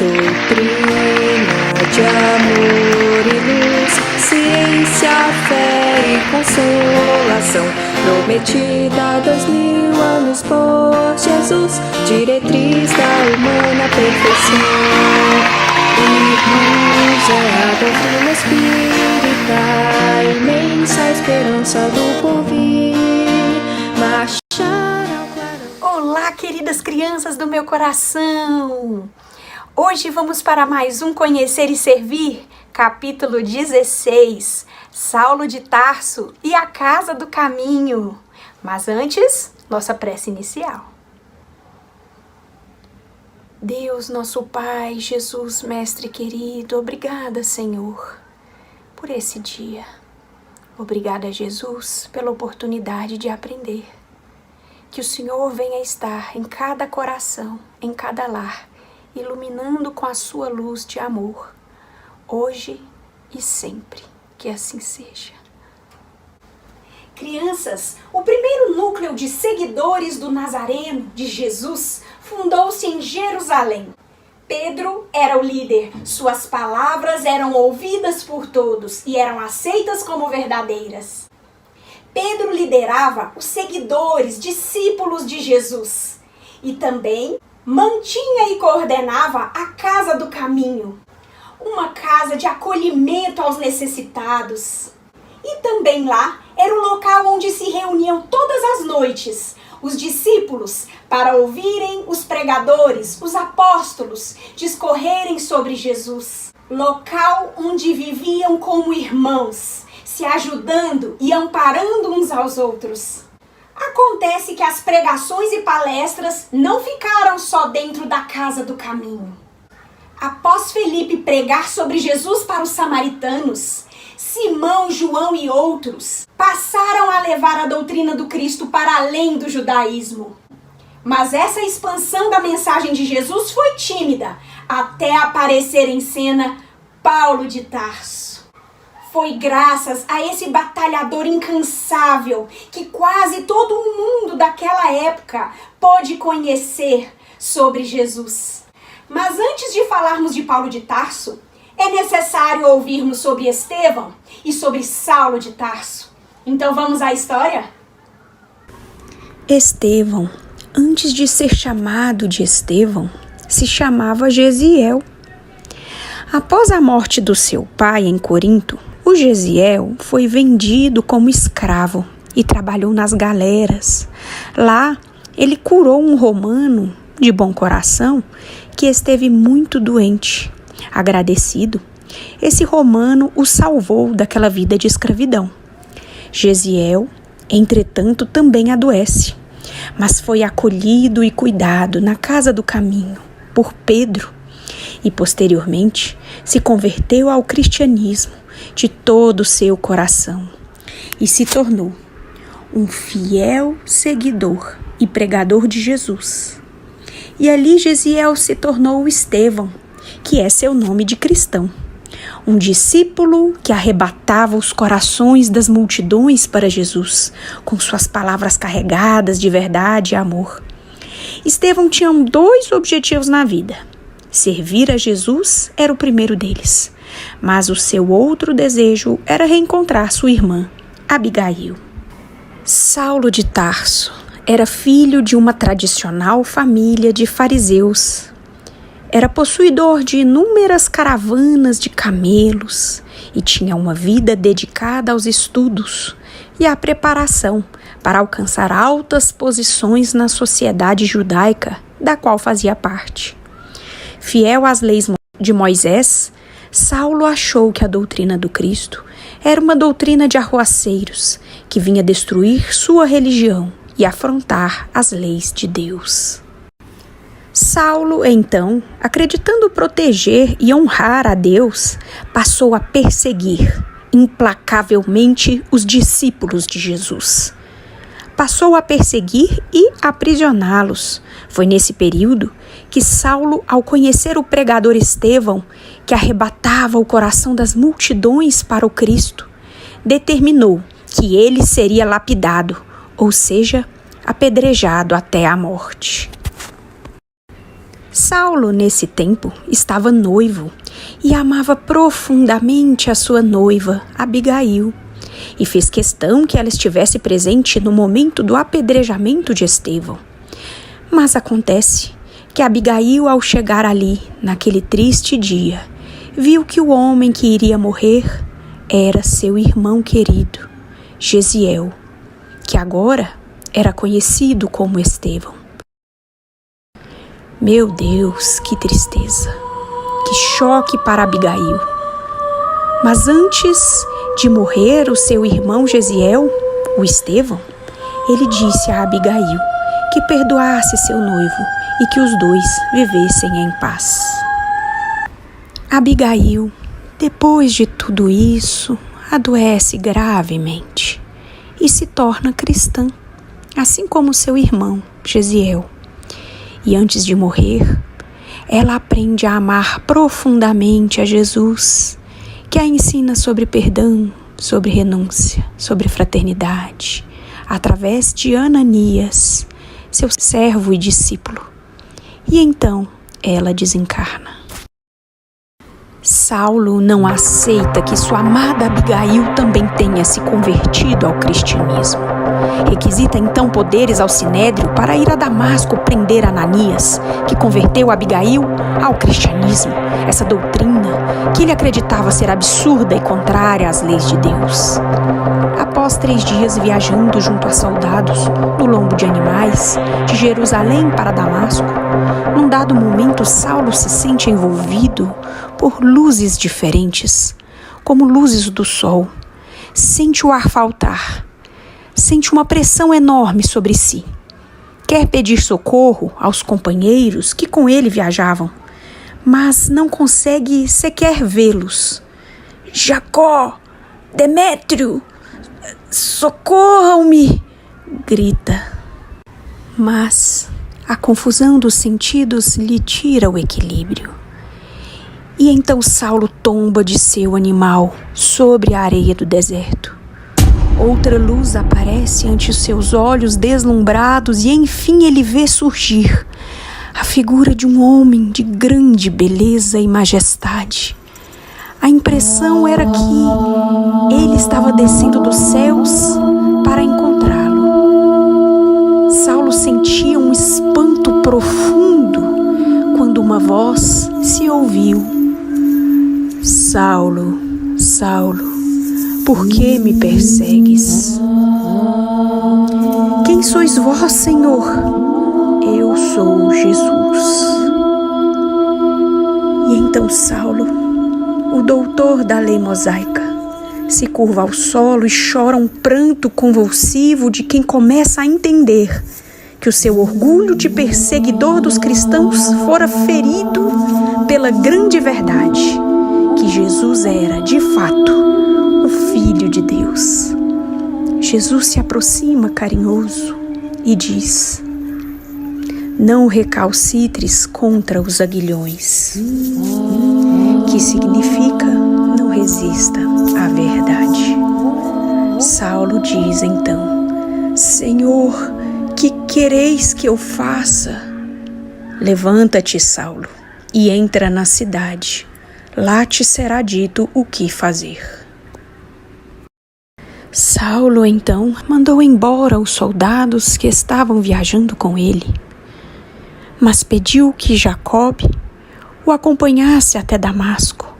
doutrina de amor e luz, ciência, fé e consolação, prometida 2000 anos por Jesus, diretriz da humana perfeição. Irmãos, é a doutrina espírita, imensa esperança do porvir, marchar ao clarão. Olá, queridas crianças do meu coração! Hoje vamos para mais um Conhecer e Servir, capítulo 16, Saulo de Tarso e a Casa do Caminho. Mas antes, nossa prece inicial. Deus, nosso Pai, Jesus, Mestre querido, obrigada, Senhor, por esse dia. Obrigada, Jesus, pela oportunidade de aprender. Que o Senhor venha estar em cada coração, em cada lar, iluminando com a sua luz de amor, hoje e sempre. Que assim seja. Crianças, o primeiro núcleo de seguidores do Nazareno, de Jesus, fundou-se em Jerusalém. Pedro era o líder, suas palavras eram ouvidas por todos e eram aceitas como verdadeiras. Pedro liderava os seguidores, discípulos de Jesus, e também mantinha e coordenava a Casa do Caminho, uma casa de acolhimento aos necessitados. E também lá era o local onde se reuniam todas as noites os discípulos para ouvirem os pregadores, os apóstolos, discorrerem sobre Jesus. Local onde viviam como irmãos, se ajudando e amparando uns aos outros. Acontece que as pregações e palestras não ficaram só dentro da Casa do Caminho. Após Felipe pregar sobre Jesus para os samaritanos, Simão, João e outros passaram a levar a doutrina do Cristo para além do judaísmo. Mas essa expansão da mensagem de Jesus foi tímida, até aparecer em cena Paulo de Tarso. Foi graças a esse batalhador incansável que quase todo o mundo daquela época pôde conhecer sobre Jesus. Mas antes de falarmos de Paulo de Tarso, é necessário ouvirmos sobre Estevão e sobre Saulo de Tarso. Então vamos à história? Estevão, antes de ser chamado de Estevão, se chamava Gesiel. Após a morte do seu pai em Corinto, o Gesiel foi vendido como escravo e trabalhou nas galeras. Lá, ele curou um romano de bom coração que esteve muito doente. Agradecido, esse romano o salvou daquela vida de escravidão. Gesiel, entretanto, também adoece, mas foi acolhido e cuidado na Casa do Caminho por Pedro e, posteriormente, se converteu ao cristianismo de todo o seu coração e se tornou um fiel seguidor e pregador de Jesus. E ali Gesiel se tornou Estevão, que é seu nome de cristão, um discípulo que arrebatava os corações das multidões para Jesus, com suas palavras carregadas de verdade e amor. Estevão tinha dois objetivos na vida. Servir a Jesus era o primeiro deles, mas o seu outro desejo era reencontrar sua irmã, Abigail. Saulo de Tarso era filho de uma tradicional família de fariseus. Era possuidor de inúmeras caravanas de camelos e tinha uma vida dedicada aos estudos e à preparação para alcançar altas posições na sociedade judaica da qual fazia parte. Fiel às leis de Moisés, Saulo achou que a doutrina do Cristo era uma doutrina de arruaceiros que vinha destruir sua religião e afrontar as leis de Deus. Saulo, então, acreditando proteger e honrar a Deus, passou a perseguir implacavelmente os discípulos de Jesus. Passou a perseguir e aprisioná-los. Foi nesse período que Saulo, ao conhecer o pregador Estevão, que arrebatava o coração das multidões para o Cristo, determinou que ele seria lapidado, ou seja, apedrejado até a morte. Saulo, nesse tempo, estava noivo e amava profundamente a sua noiva, Abigail, e fez questão que ela estivesse presente no momento do apedrejamento de Estevão. Mas acontece que Abigail, ao chegar ali, naquele triste dia, viu que o homem que iria morrer era seu irmão querido, Gesiel, que agora era conhecido como Estevão. Meu Deus, que tristeza, que choque para Abigail. Mas antes de morrer o seu irmão Gesiel, o Estevão, ele disse a Abigail que perdoasse seu noivo e que os dois vivessem em paz. Abigail, depois de tudo isso, adoece gravemente e se torna cristã, assim como seu irmão Gesiel. E antes de morrer, ela aprende a amar profundamente a Jesus, que a ensina sobre perdão, sobre renúncia, sobre fraternidade, através de Ananias, seu servo e discípulo. E então ela desencarna. Saulo não aceita que sua amada Abigail também tenha se convertido ao cristianismo. Requisita então poderes ao Sinédrio para ir a Damasco prender Ananias, que converteu Abigail ao cristianismo, essa doutrina que ele acreditava ser absurda e contrária às leis de Deus. Após 3 dias viajando junto a soldados, no lombo de animais, de Jerusalém para Damasco, num dado momento Saulo se sente envolvido por luzes diferentes, como luzes do sol. Sente o ar faltar. Sente uma pressão enorme sobre si. Quer pedir socorro aos companheiros que com ele viajavam, mas não consegue sequer vê-los. Jacó, Demétrio, socorram-me! Grita. Mas a confusão dos sentidos lhe tira o equilíbrio. E então Saulo tomba de seu animal sobre a areia do deserto. Outra luz aparece ante os seus olhos deslumbrados e enfim ele vê surgir a figura de um homem de grande beleza e majestade. A impressão era que ele estava descendo dos céus para encontrá-lo. Saulo sentia um espanto profundo quando uma voz se ouviu: Saulo, Saulo, por que me persegues? Quem sois vós, Senhor? Eu sou Jesus. E então Saulo, o doutor da lei mosaica, se curva ao solo e chora um pranto convulsivo de quem começa a entender que o seu orgulho de perseguidor dos cristãos fora ferido pela grande verdade, que Jesus era, de fato, o Filho de Deus. Jesus se aproxima carinhoso e diz: não recalcitres contra os aguilhões, que significa não resista à verdade. Saulo diz então: Senhor, que quereis que eu faça? Levanta-te, Saulo, e entra na cidade. Lá te será dito o que fazer. Saulo, então, mandou embora os soldados que estavam viajando com ele, mas pediu que Jacobe o acompanhasse até Damasco,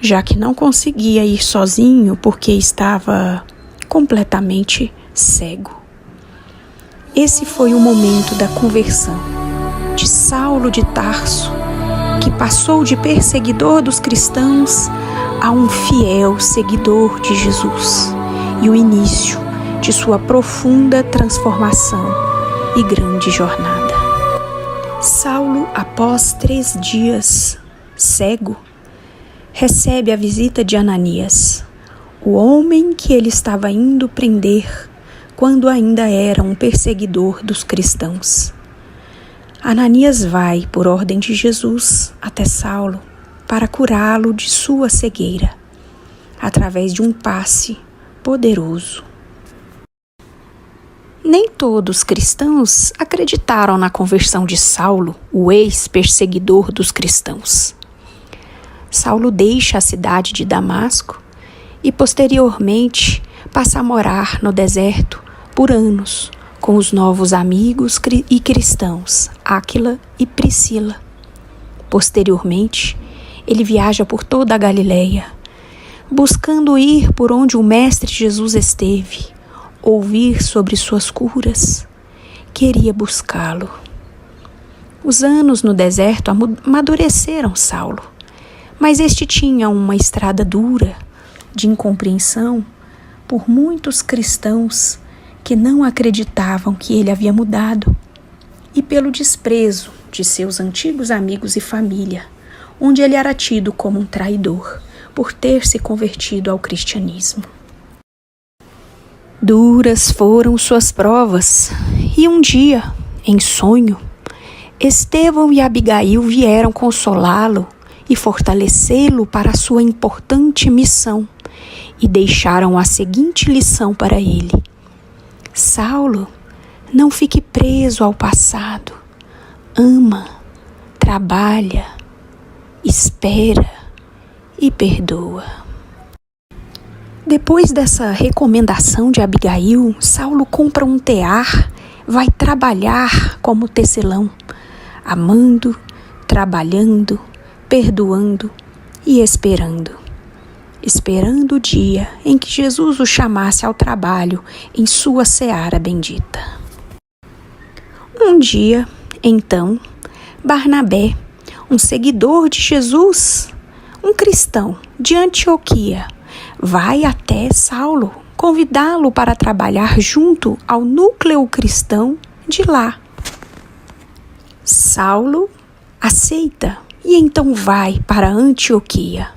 já que não conseguia ir sozinho porque estava completamente cego. Esse foi o momento da conversão de Saulo de Tarso, que passou de perseguidor dos cristãos a um fiel seguidor de Jesus, e o início de sua profunda transformação e grande jornada. Saulo, após 3 dias cego, recebe a visita de Ananias, o homem que ele estava indo prender quando ainda era um perseguidor dos cristãos. Ananias vai, por ordem de Jesus, até Saulo para curá-lo de sua cegueira, através de um passe poderoso. Nem todos os cristãos acreditaram na conversão de Saulo, o ex-perseguidor dos cristãos. Saulo deixa a cidade de Damasco e, posteriormente, passa a morar no deserto por anos, com os novos amigos e cristãos, Áquila e Priscila. Posteriormente, ele viaja por toda a Galileia, buscando ir por onde o Mestre Jesus esteve, ouvir sobre suas curas. Queria buscá-lo. Os anos no deserto amadureceram Saulo, mas este tinha uma estrada dura de incompreensão por muitos cristãos que não acreditavam que ele havia mudado, e pelo desprezo de seus antigos amigos e família, onde ele era tido como um traidor por ter se convertido ao cristianismo. Duras foram suas provas, e um dia, em sonho, Estevão e Abigail vieram consolá-lo e fortalecê-lo para a sua importante missão, e deixaram a seguinte lição para ele: Saulo, não fique preso ao passado. Ama, trabalha, espera e perdoa. Depois dessa recomendação de Abigail, Saulo compra um tear, vai trabalhar como tecelão, amando, trabalhando, perdoando e esperando o dia em que Jesus o chamasse ao trabalho em sua seara bendita. Um dia, então, Barnabé, um seguidor de Jesus, um cristão de Antioquia, vai até Saulo convidá-lo para trabalhar junto ao núcleo cristão de lá. Saulo aceita e então vai para Antioquia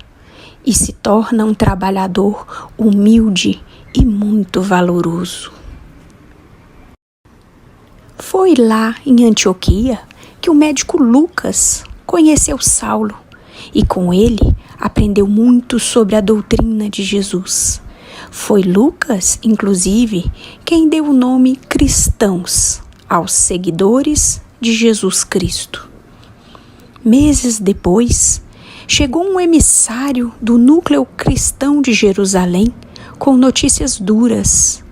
e se torna um trabalhador humilde e muito valoroso. Foi lá em Antioquia que o médico Lucas conheceu Saulo e com ele aprendeu muito sobre a doutrina de Jesus. Foi Lucas, inclusive, quem deu o nome cristãos aos seguidores de Jesus Cristo. Meses depois, chegou um emissário do núcleo cristão de Jerusalém com notícias duras.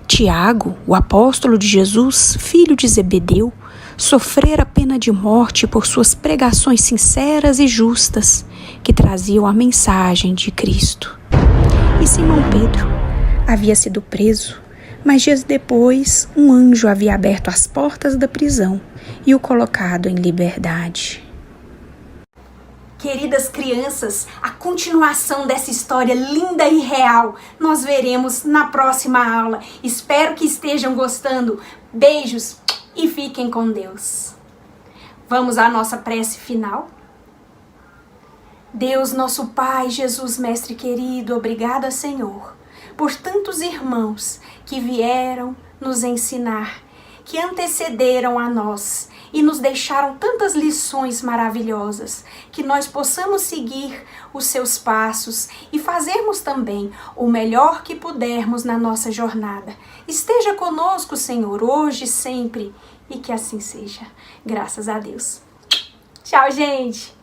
Tiago, o apóstolo de Jesus, filho de Zebedeu, sofrera pena de morte por suas pregações sinceras e justas que traziam a mensagem de Cristo. E Simão Pedro havia sido preso, mas dias depois um anjo havia aberto as portas da prisão e o colocado em liberdade. Queridas crianças, a continuação dessa história linda e real nós veremos na próxima aula. Espero que estejam gostando. Beijos e fiquem com Deus. Vamos à nossa prece final? Deus, nosso Pai, Jesus, Mestre querido, obrigada, Senhor, por tantos irmãos que vieram nos ensinar, que antecederam a nós e nos deixaram tantas lições maravilhosas, que nós possamos seguir os seus passos e fazermos também o melhor que pudermos na nossa jornada. Esteja conosco, Senhor, hoje e sempre, e que assim seja. Graças a Deus. Tchau, gente!